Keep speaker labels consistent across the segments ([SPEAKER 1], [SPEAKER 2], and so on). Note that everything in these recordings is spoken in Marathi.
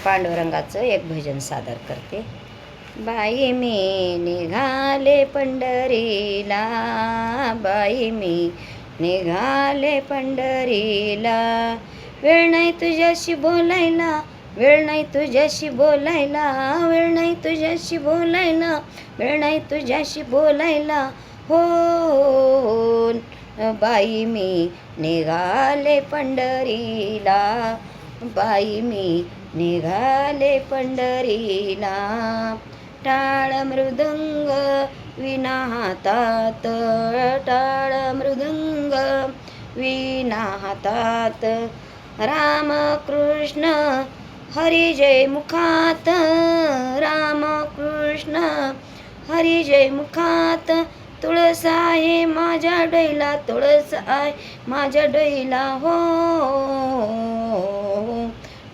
[SPEAKER 1] पांडुरंगाचं एक भजन सादर करते. बाई मी निघाले पंढरीला, बाई मी निघाले पंढरीला, वेळ नाही तुझ्याशी बोलायला, वेळ नाही तुझ्याशी बोलायला, वेळ नाही तुझ्याशी बोलायला, वेळ नाही तुझ्याशी बोलायला, हो बाई मी निघाले पंढरीला, बाई मी निघाले पंढरीला, टाळ मृदंग विना हातात, टाळ मृदंग विना हातात, राम कृष्ण हरी जय मुखात, राम कृष्ण हरी जय मुखात, तुळस आहे माझ्या डोईला, तुळस आहे माझ्या डोईला, हो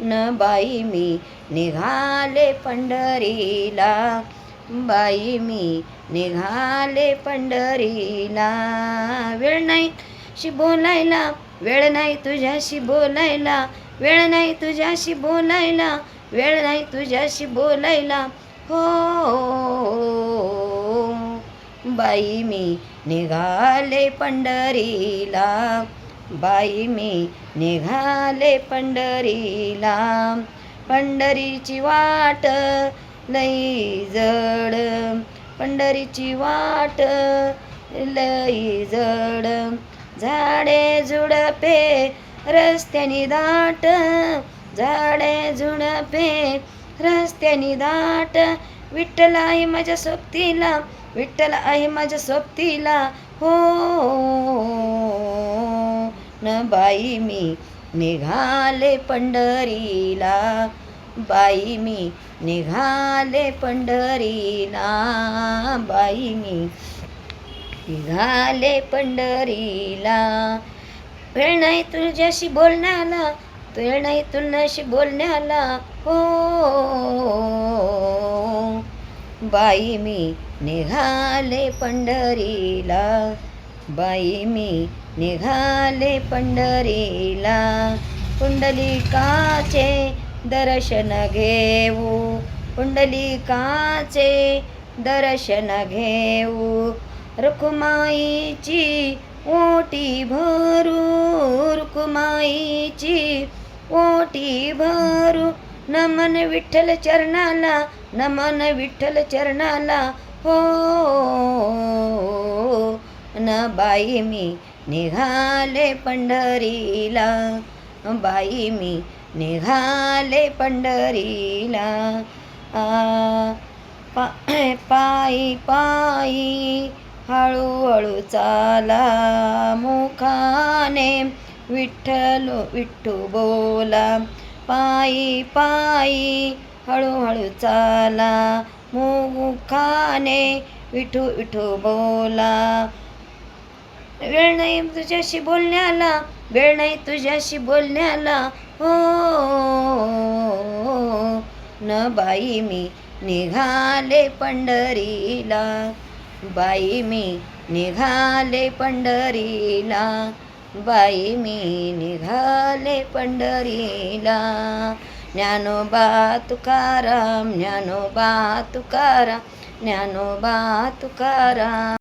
[SPEAKER 1] न बाई मी निघाले पंढरीला, बाई मी निघाले पंढरीला, वेळ नाही शी बोलायला, वेळ नाही तुझ्याशी बोलायला, वेळ नाही तुझ्याशी बोलायला, वेळ नाही तुझ्याशी बोलायला, हो बाई मी निघाले पंढरीला, बाई मी निघाले पंढरीला, पंढरीची वाट लई जड, पंढरीची वाट लई जड, झाडे झुडपे रस्त्यानी दाट, झाडे झुडपे रस्त्यानी दाट, विठ्ठल आहे माझ्या सोबतीला, विठ्ठल आहे माझ्या सोबतीला, हो न बाई मी निघाले पंढरीला, बाई मी निघाले पंढरीला, बाई मी निघाले पंढरीला, वेळ नाही तुझ्याशी बोलण्याला, वेळ नाही तुझ्याशी बोलण्याला, हो बाई मी निघाले पंढरीला, बाई मी निघाले पंढरीला, पुंडलिकाचे दर्शन घेऊ, पुंडलिकाचे दर्शन घेऊ, रुक्माईची ओटी भरू, रुक्माईची ओटी भरू, नमन विठ्ठल चरणाला, नमन विठ्ठल चरणाला, हो न बाई मी निघाले पंढरीला, बाई मी निघाले पंढरीला, पायी पायी हळूहळू चाला, मुखाने विठ्ठल विठ्ठू बोला, पायी पायी हळूहळू चाला, मुखाने विठू विठू बोला, वेळ नाही तुझ्याशी बोलण्याला, वेळ नाही तुझ्याशी बोलण्याला, हो न बाई मी निघाले पंढरीला, बाई मी निघाले पंढरीला, बाई मी निघाले पंढरीला, ज्ञानोबा तुकाराम, ज्ञानोबा तुकाराम, ज्ञानोबा तुकाराम.